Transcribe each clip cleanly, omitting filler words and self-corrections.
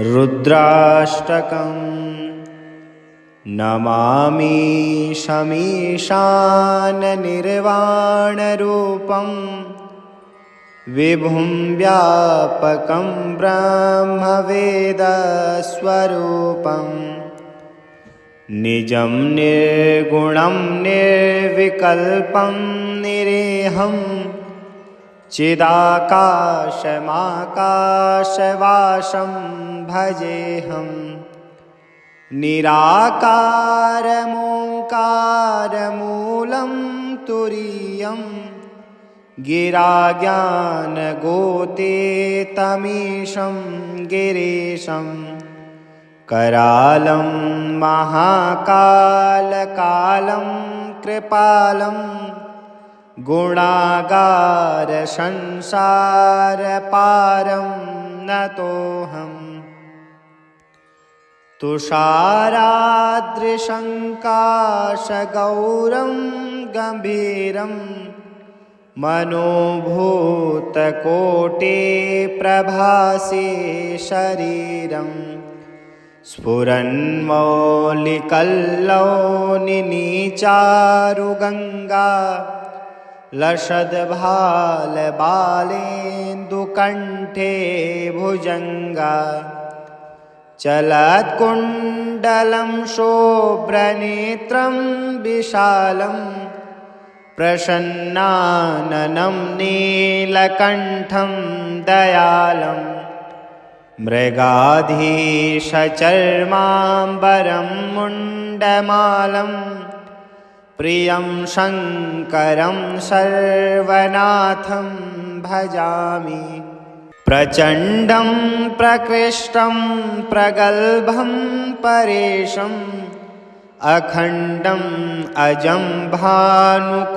रुद्राष्टकं नमामि शमीशाननिर्वाणरूपं विभुं व्यापकं ब्रह्मवेदस्वरूपं निजं निर्गुणं निर्विकल्पं निरेहं चिदाकाशमाकाशवासं भजेऽहं निराकारमोङ्कारमूलं तुरीयं गिराज्ञानगोतीतमीशं गिरीशं करालं महाकालकालं कृपालं गुणागारसंसारपारं नतोऽहम् तुषाराद्रिशङ्काशगौरं गम्भीरं मनोभूतकोटिप्रभासे शरीरं स्फुरन्मौलिकल्लौनिनीचारुगङ्गा लसद्भालबालेन्दुकण्ठे भुजङ्गा चलत्कुण्डलं शोभ्रनेत्रं विशालं प्रसन्नाननं नीलकण्ठं दयालं मृगाधीशचर्माम्बरं मुण्डमालं प्रियं शङ्करं सर्वनाथं भजामि प्रचण्डं प्रकृष्टं प्रगल्भं परेशम् अखण्डम् अजं भानुकोटिप्रकाशं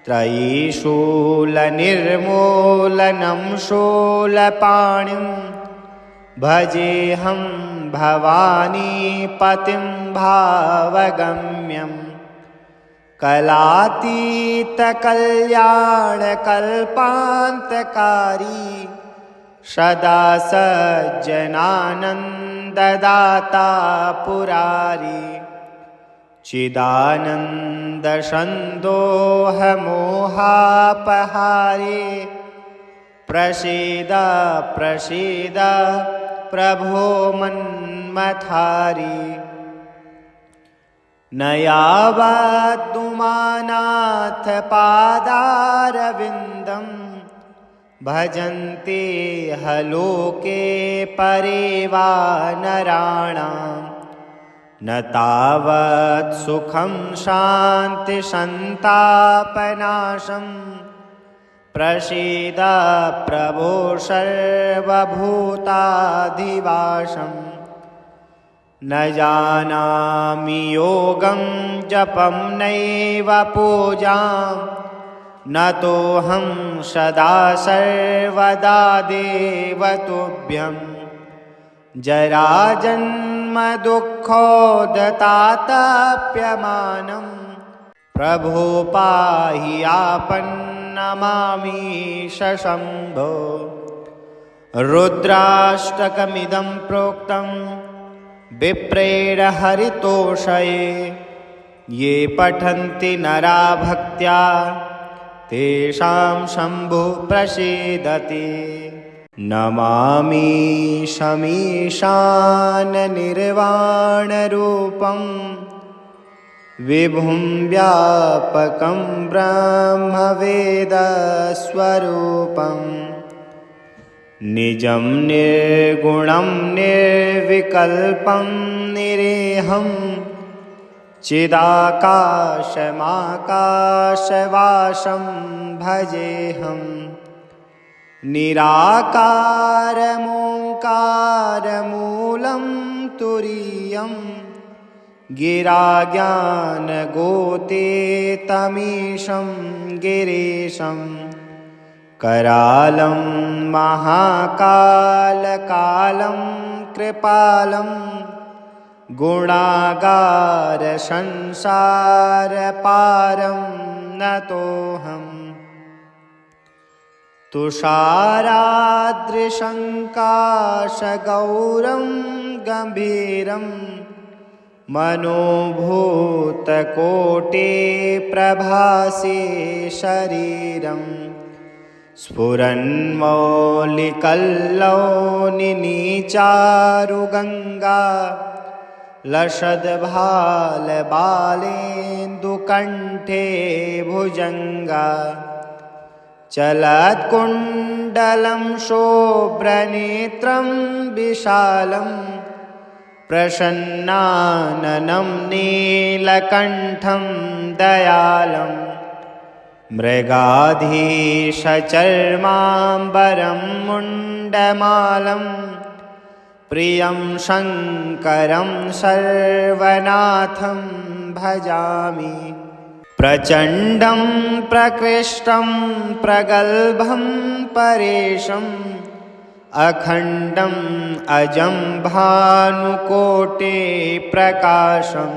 त्रयीशूलनिर्मूलनं शूलपाणिं भजेऽहं भवानीपतिं भावगम्यम् कलातीतकल्याणकल्पान्तकारी सदा सज्जनानन्ददाता पुरारी चिदानन्दसन्दोहमोहापहारे प्रसीद प्रसीद प्रभो मन्मथारी न यावदुमानाथ पादारविन्दं भजन्ते हलोके परे वा नराणां न तावत् सुखं शान्तिसन्तापनाशं प्रसीद प्रभो सर्वभूताधिवासम् न जानामि योगं जपं नैव पूजां न तोऽहं सदा सर्वदा देव तुभ्यं जराजन्मदुःखोदतातप्यमानं प्रभो पाहि आपन्नमामि शम्भो रुद्राष्टकमिदं प्रोक्तं विप्रेण हरितोषये ये पठन्ति नरा भक्त्या तेषां शम्भुः प्रसीदति नमामि शमीशाननिर्वाणरूपं विभुं व्यापकं ब्रह्मवेदस्वरूपं निजं निर्गुणं निर्विकल्पं निरेहं चिदाकाशमाकाशवासं भजेऽहं निराकारमोङ्कारमूलं तुरीयं गिराज्ञानगोतीतमीशं गिरीशं करालं महाकालकालं कृपालं गुणागार संसार पारं नतोऽहम् तुषाराद्रिशङ्काशगौरं गम्भीरं मनोभूतकोटे प्रभासे शरीरं स्फुरन्मौलिकल्लौनिनीचारुगङ्गा लसद्भालबालेन्दुकण्ठे भुजङ्गा चलत्कुण्डलं शोभ्रनेत्रं विशालं प्रसन्नाननं नीलकण्ठं दयालं मृगाधीशचर्माम्बरं मुण्डमालं प्रियं शङ्करं सर्वनाथं भजामि प्रचण्डं प्रकृष्टं प्रगल्भं परेशम् अखण्डम् अजं भानुकोटे प्रकाशं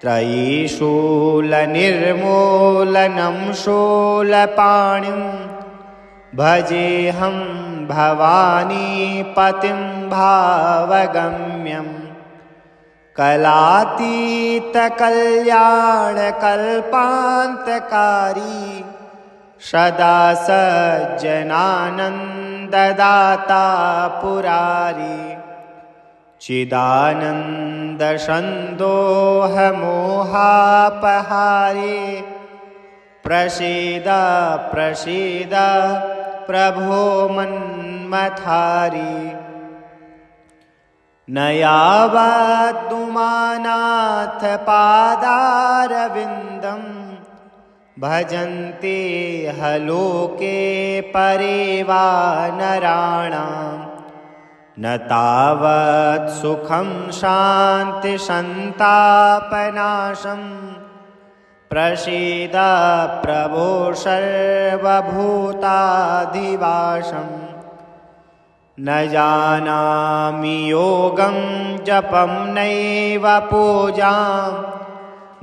त्रयीशूलनिर्मूलनं शूलपाणिं भजेऽहं भवानीपतिं भावगम्यम् कलातीतकल्याणकल्पान्तकारी सदा सज्जनानन्ददाता पुरारी चिदानन्दसन्दोहमोहापहारे प्रसीद प्रसीद प्रभो मन्मथारी न यावद्दुमानाथ पादारविन्दं भजन्ते हलोके परे वा नराणां न तावत् सुखं शान्तिसन्तापनाशं प्रसीद प्रभो सर्वभूताधिवासम् न जानामि योगं जपं नैव पूजां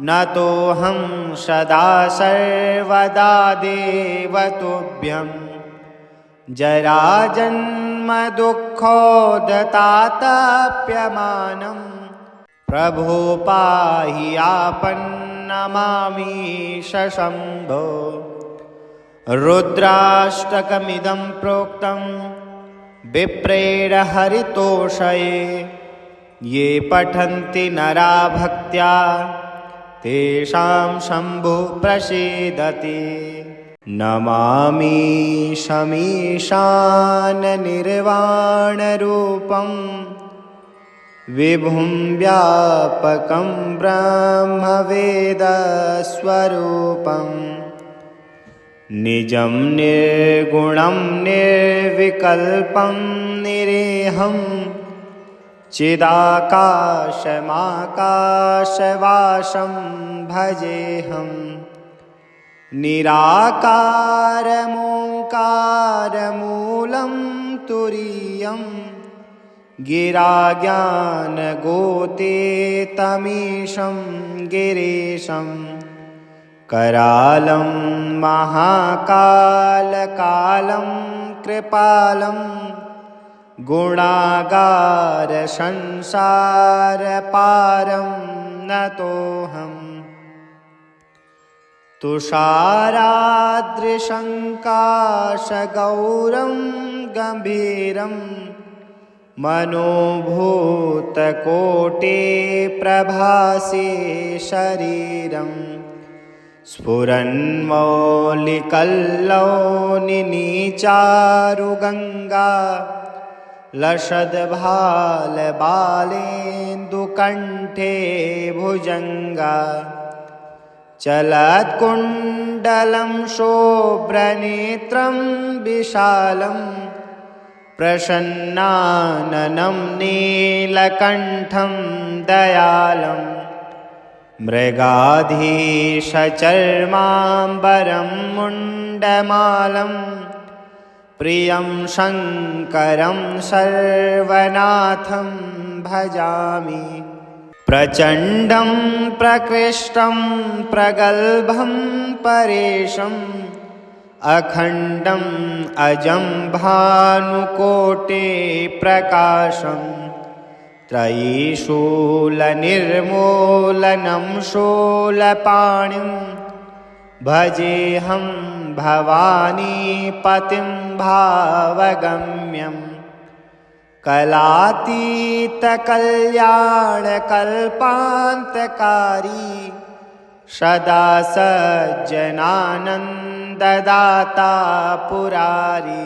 न तोऽहं सदा सर्वदा देव तुभ्यं जराजन्मदुःखोदतातप्यमानं प्रभो पाहि आपन्नमामीश शम्भो रुद्राष्टकमिदं प्रोक्तं विप्रेण हरितोषये ये पठन्ति नरा भक्त्या तेषां शम्भुः प्रसीदति नमामि शमीशाननिर्वाणरूपं विभुं व्यापकं ब्रह्मवेदस्वरूपम् निजं निर्गुणं निर्विकल्पं निरेहं चिदाकाशमाकाशवासं भजेऽहं निराकारमोङ्कारमूलं तुरीयं गिराज्ञानगोतीतमीशं गिरीशं करालं महाकालकालं कृपालं गुणागारसंसारपारं नतोऽहम् तुषाराद्रिशङ्काशगौरं गम्भीरं मनोभूतकोटे प्रभासे शरीरं स्फुरन्मौलिकल्लौनिनीचारुगङ्गा लसद्भालबालेन्दुकण्ठे भुजङ्गा चलत्कुण्डलं शोभ्रनेत्रं विशालं प्रसन्नाननं नीलकण्ठं दयालं मृगाधीशचर्माम्बरं मुण्डमालं प्रियं शङ्करं सर्वनाथं भजामि। प्रचण्डं प्रकृष्टं प्रगल्भं परेशम् अखण्डम् अजं भानुकोटे प्रकाशम् त्रयीशूलनिर्मूलनं शूलपाणिं भजेऽहं भवानीपतिं भावगम्यम् कलातीतकल्याणकल्पान्तकारी सदा सज्जनानन्ददाता पुरारी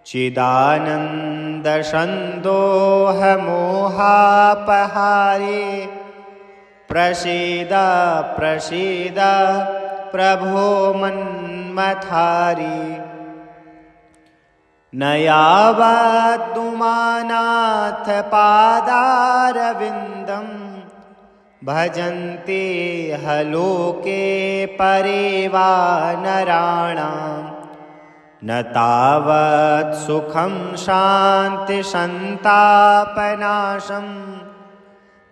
चिदानन्दसन्दोहमोहापहारे प्रसीद प्रसीद प्रभो मन्मथारी न यावदुमानाथ पादारविन्दं भजन्ते हलोके परे वा नराणां न तावत् सुखं शान्तिसन्तापनाशं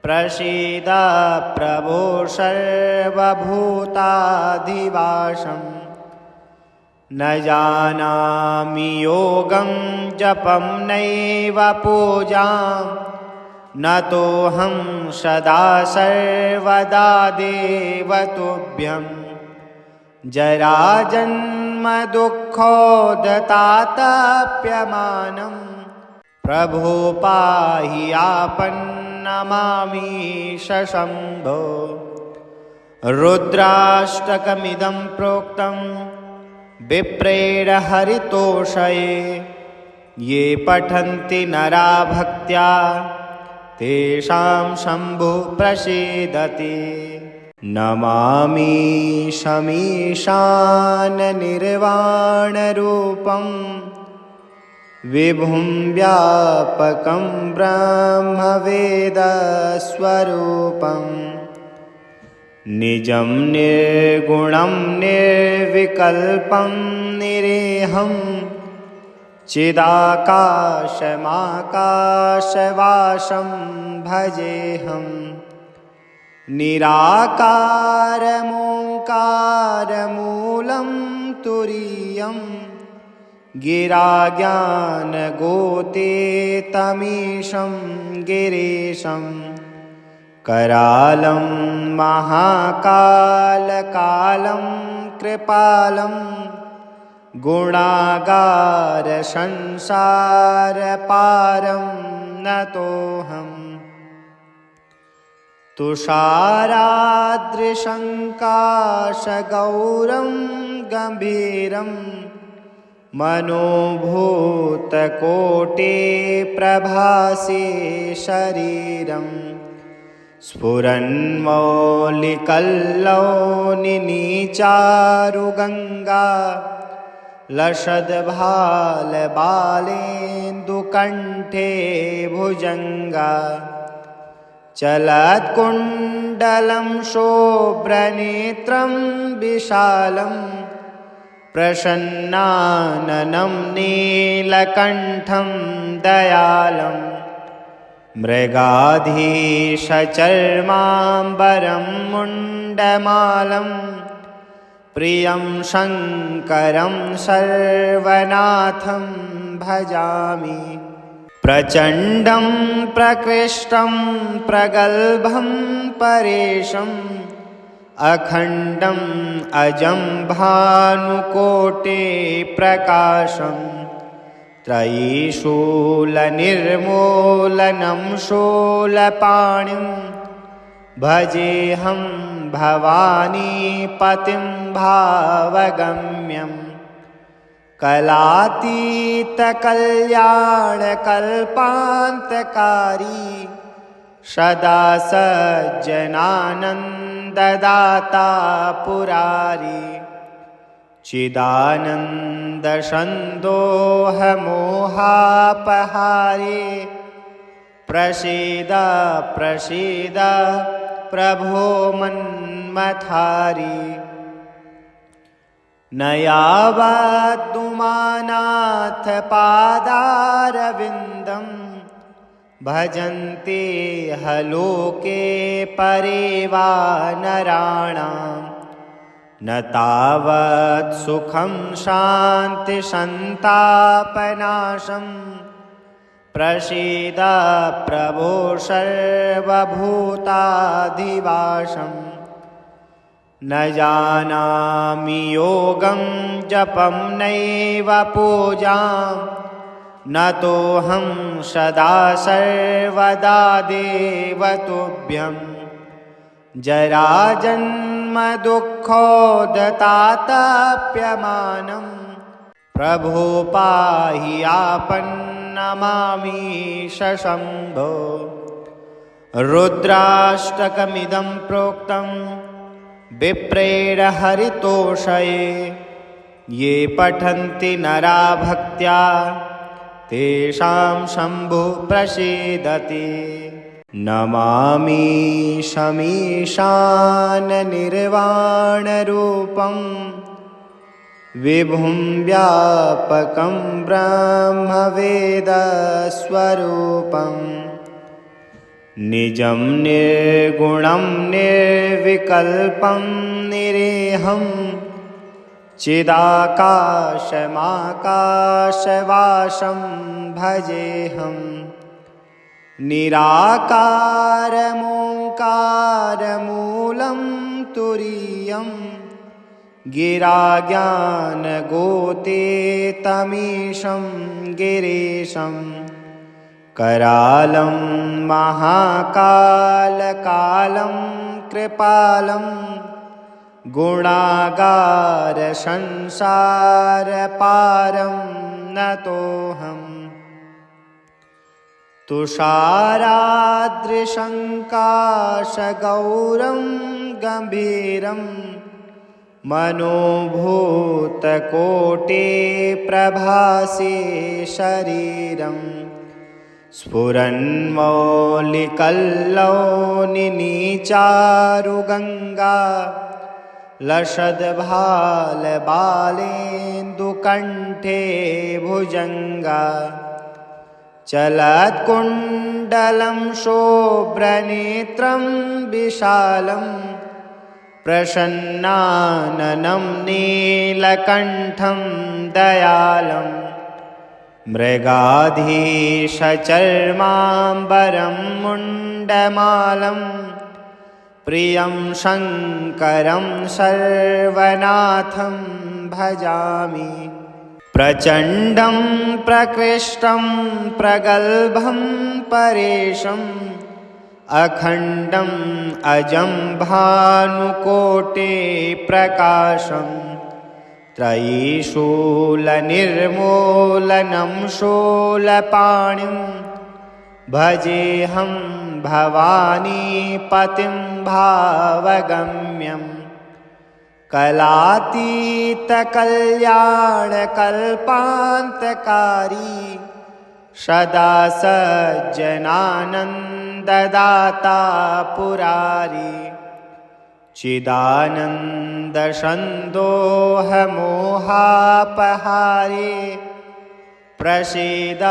प्रसीद प्रभो सर्वभूताधिवासम् न जानामि योगं जपं नैव पूजां न तोऽहं सदा सर्वदा देव तुभ्यं जराजन्मदुःखोदतातप्यमानं प्रभो पाहि आपन्नमामीश शम्भो रुद्राष्टकमिदं प्रोक्तम् विप्रेण हरितोषये ये पठन्ति नरा भक्त्या तेषां शम्भुः प्रसीदति नमामि शमीशाननिर्वाणरूपं विभुं व्यापकं ब्रह्मवेदस्वरूपम् निजं निर्गुणं निर्विकल्पं निरेहं चिदाकाशमाकाशवासं भजेऽहं निराकारमोङ्कारमूलं तुरीयं गिराज्ञानगोतीतमीशं गिरीशम् करालं महाकालकालं कृपालं गुणागारसंसारपारं नतोऽहम् तुषाराद्रिशङ्काशगौरं गम्भीरं मनोभूतकोटे प्रभासे शरीरम् स्फुरन्मौलिकल्लौनिनीचारुगङ्गा लसद्भालबालेन्दुकण्ठे भुजङ्गा चलत्कुण्डलं शोभ्रनेत्रं विशालं प्रसन्नाननं नीलकण्ठं दयालम् मृगाधीशचर्माम्बरं मुण्डमालं प्रियं शङ्करं सर्वनाथं भजामि प्रचण्डं प्रकृष्टं प्रगल्भं परेशम् अखण्डम् अजं भानुकोटे प्रकाशम् त्रयीशूलनिर्मूलनं शूलपाणिं भजेऽहं भवानीपतिं भावगम्यम् कलातीतकल्याणकल्पान्तकारी सदा सज्जनानन्ददाता पुरारी चिदानन्दसन्दोहमोहापहारे प्रसीद प्रसीद प्रभो मन्मथारी न यावदुमानाथ पादारविन्दं भजन्ते हलोके परे वा नराणां न तावत् सुखं शान्तिसन्तापनाशम् प्रसीद प्रभो सर्वभूताधिवासम् न जानामि योगं जपं नैव पूजां न तोऽहं सदा सर्वदा देव तुभ्यं जराजन्मदुःखोदतातप्यमानं प्रभो पाहि आपन्नमामीश शम्भो। रुद्राष्टकमिदं प्रोक्तं विप्रेण हरितोषये ये पठन्ति नरा भक्त्या तेषां शम्भुः प्रसीदति। नमामि शमीशाननिर्वाणरूपं विभुं व्यापकं ब्रह्मवेदस्वरूपम् निजं निर्गुणं निर्विकल्पं निरेहं चिदाकाशमाकाशवासं भजेऽहं निराकारमोङ्कारमूलं तुरीयं गिराज्ञानगोतीतमीशं गिरीशं करालं महाकालकालं कृपालं गुणागारसंसारपारं नतोऽहम् तुषाराद्रिशङ्काशगौरं गम्भीरं मनोभूतकोटिप्रभासे शरीरम् स्फुरन्मौलिकल्लौनिनीचारुगङ्गा लसद्भालबालेन्दुकण्ठे भुजङ्गा चलत्कुण्डलं शोभ्रनेत्रं विशालं प्रसन्नाननं नीलकण्ठं दयालम् मृगाधीशचर्माम्बरं मुण्डमालं प्रियं शङ्करं सर्वनाथं भजामि। प्रचण्डं प्रकृष्टं प्रगल्भं परेशम् अखण्डम् अजं भानुकोटिप्रकाशम् त्रयीशूलनिर्मूलनं शूलपाणिं भजेऽहं भवानीपतिं भावगम्यं कलातीतकल्याणकल्पान्तकारी सदा सज्जनानन्ददाता पुरारी चिदानन्दसन्दोहमोहापहारे प्रसीद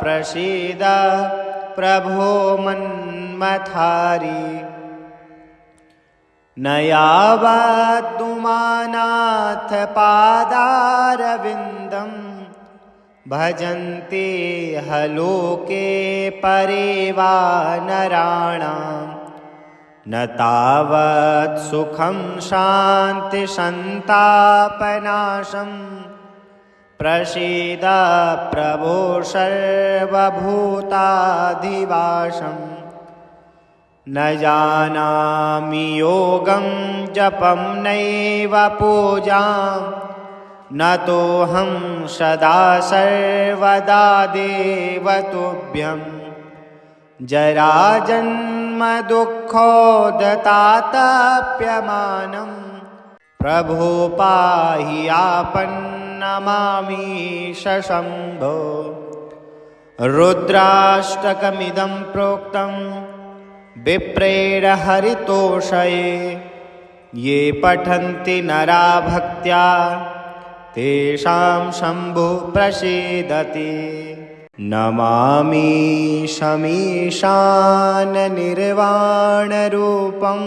प्रसीद प्रभो मन्मथारी। न यावदुमानाथ पादारविन्दं भजन्ते हलोके परे वा नराणां न तावत् सुखं शान्तिसन्तापनाशं प्रसीद प्रभो सर्वभूताधिवासम् न जानामि योगं जपं नैव पूजां न तोऽहं सदा सर्वदा देव तुभ्यं जराजन्मदुःखोदतातप्यमानं प्रभो पाहि आपन्नमामीश शम्भो। रुद्राष्टकमिदं प्रोक्तं विप्रेण हरितोषये ये पठन्ति नरा भक्त्या तेषां शम्भुः प्रसीदति। नमामि शमीशाननिर्वाणरूपं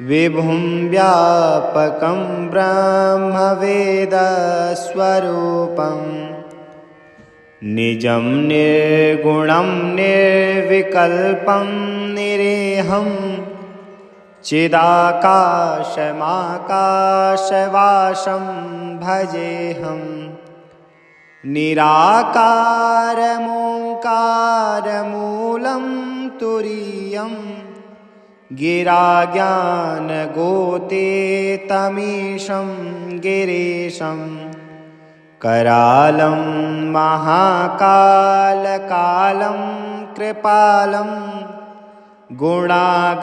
विभुं व्यापकं ब्रह्मवेदस्वरूपं निजं निर्गुणं निर्विकल्पं निरेहं चिदाकाशमाकाशवासं भजेऽहम् निराकारमोङ्कारमूलं तुरीयं गिराज्ञानगोतीतमीशं गिरीशं करालं महाकालकालं कृपालं गुणागारसंसारपारं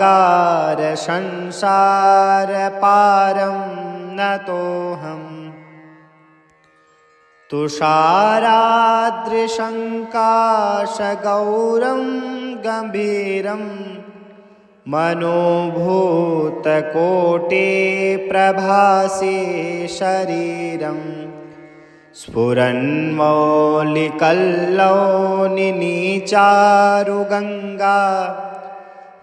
नतोऽहम् तुषाराद्रिशङ्काशगौरं गम्भीरं मनोभूतकोटिप्रभासे शरीरं स्फुरन्मौलिकल्लौनिनीचारुगङ्गा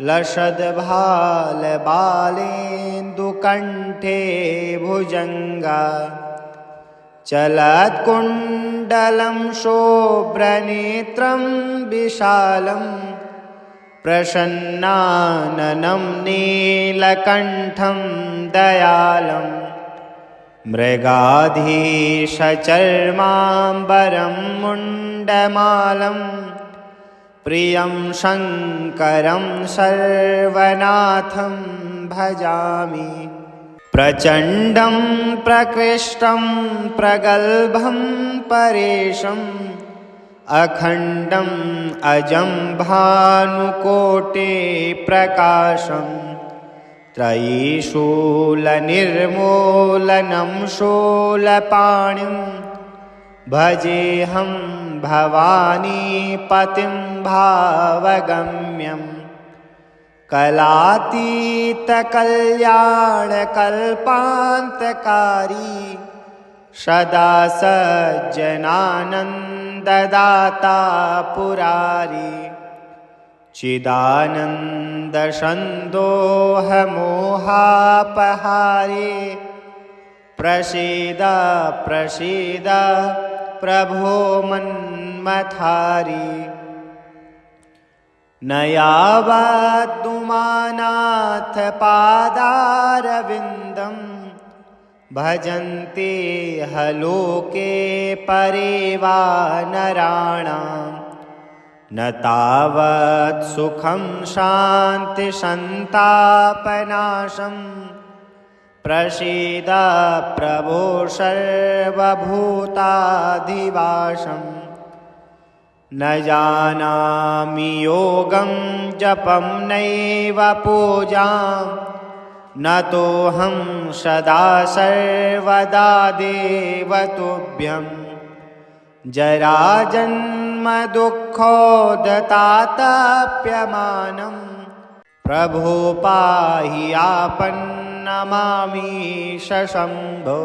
लसद्भालबालेन्दुकण्ठे भुजङ्गा चलत्कुण्डलं शोभ्रनेत्रं विशालं प्रसन्नाननं नीलकण्ठं दयालं मृगाधीशचर्माम्बरं मुण्डमालं प्रियं शङ्करं सर्वनाथं भजामि प्रचण्डं प्रकृष्टं प्रगल्भं परेशम् अखण्डम् अजं भानुकोटिप्रकाशं त्रयीशूलनिर्मूलनं शूलपाणिं भजेऽहं भवानीपतिं भावगम्यम् कलातीतकल्याणकल्पान्तकारी सदा सज्जनानन्ददाता पुरारी चिदानन्दसन्दोहमोहापहारे प्रसीद प्रसीद प्रभो मन्मथारी न यावद्दुमानाथ पादारविन्दं भजन्ते हलोके परे वा नराणां न तावत् सुखं शान्तिसन्तापनाशं प्रसीद प्रभो सर्वभूताधिवासम् न जानामि योगं जपं नैव पूजां न तोऽहं सदा सर्वदा देवतुभ्यं जराजन्मदुःखोदतातप्यमानं प्रभो पाहि आपन्नमामि शम्भो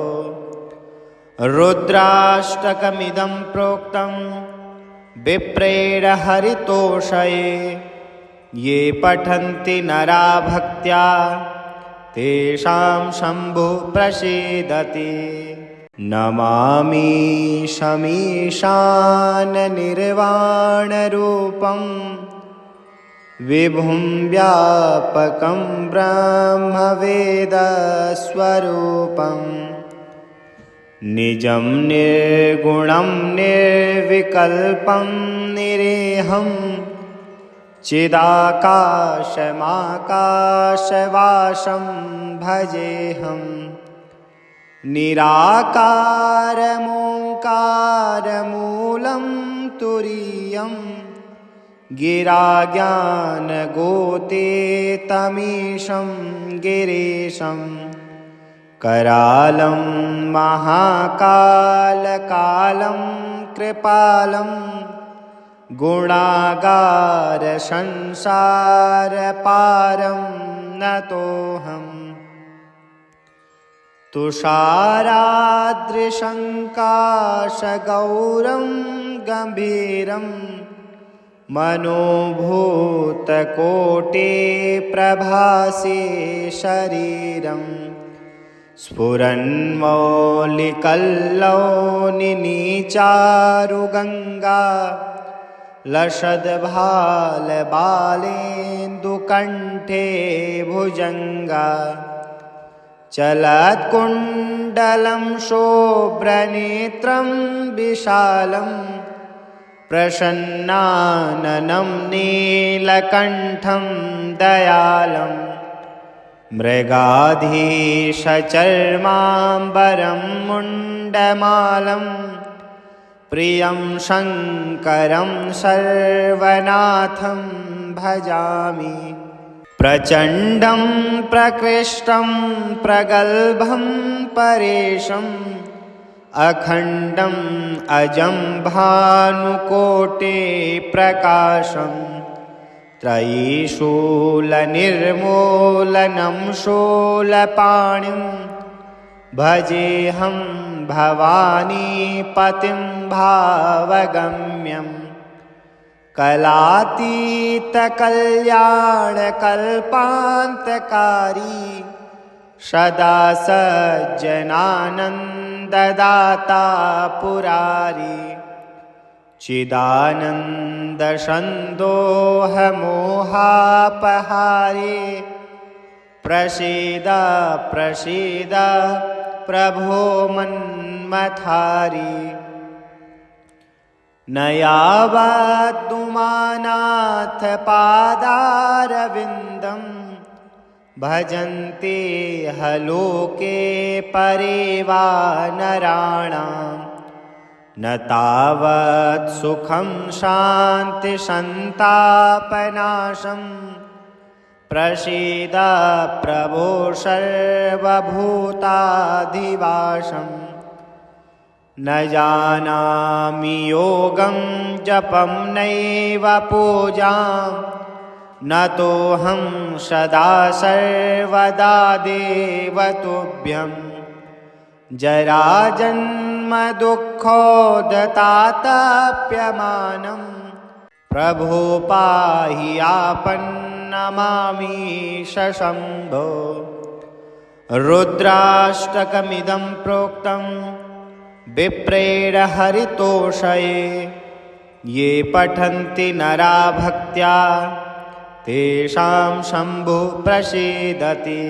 रुद्राष्टकमिदं प्रोक्तं विप्रेण हरितोषये ये पठन्ति नरा भक्त्या तेषां शम्भुः प्रसीदति नमामि शमीशाननिर्वाणरूपं विभुं व्यापकं ब्रह्मवेदस्वरूपम् निजं निर्गुणं निर्विकल्पं निरेहं चिदाकाशमाकाशवासं भजेऽहम् निराकारमोङ्कारमूलं तुरीयं गिराज्ञानगोतीतमीशं गिरीशं करालं महाकालकालं कृपालं गुणागारसंसारपारं नतोऽहम् तुषाराद्रिशङ्काशगौरं गम्भीरं मनोभूतकोटे प्रभासे शरीरम् स्फुरन्मौलिकल्लौनिचारुगङ्गा लसद्भालबालेन्दुकण्ठे भुजङ्गा चलत्कुण्डलं शोभ्रनेत्रं विशालं प्रसन्नाननं नीलकण्ठं दयालम् मृगाधीशचर्माम्बरं मुण्डमालं प्रियं शङ्करं सर्वनाथं भजामि प्रचण्डं प्रकृष्टं प्रगल्भं परेशम् अखण्डम् अजं भानुकोटे प्रकाशम् त्रयीशूलनिर्मूलनं शूलपाणिं भजेऽहं भवानीपतिं भावगम्यं कलातीतकल्याणकल्पान्तकारी सदा सज्जनानन्ददाता पुरारी चिदानन्दसन्दोहमोहापहारे प्रसीद प्रसीद प्रभो मन्मथारी न यावदुमानाथ पादारविन्दं भजन्ते हलोके परे वा नराणाम् न तावत् सुखं शान्तिसन्तापनाशं प्रसीद प्रभो सर्वभूताधिवासं न जानामि योगं जपं नैव पूजां न तोऽहं सदा सर्वदा देव तुभ्यं जराजन्म दुःखोदतातप्यमानं प्रभो पाहि आपन्नमामीश शम्भो रुद्राष्टकमिदं प्रोक्तं विप्रेण हरितोषये ये पठन्ति नरा भक्त्या तेषां शम्भुः प्रसीदति।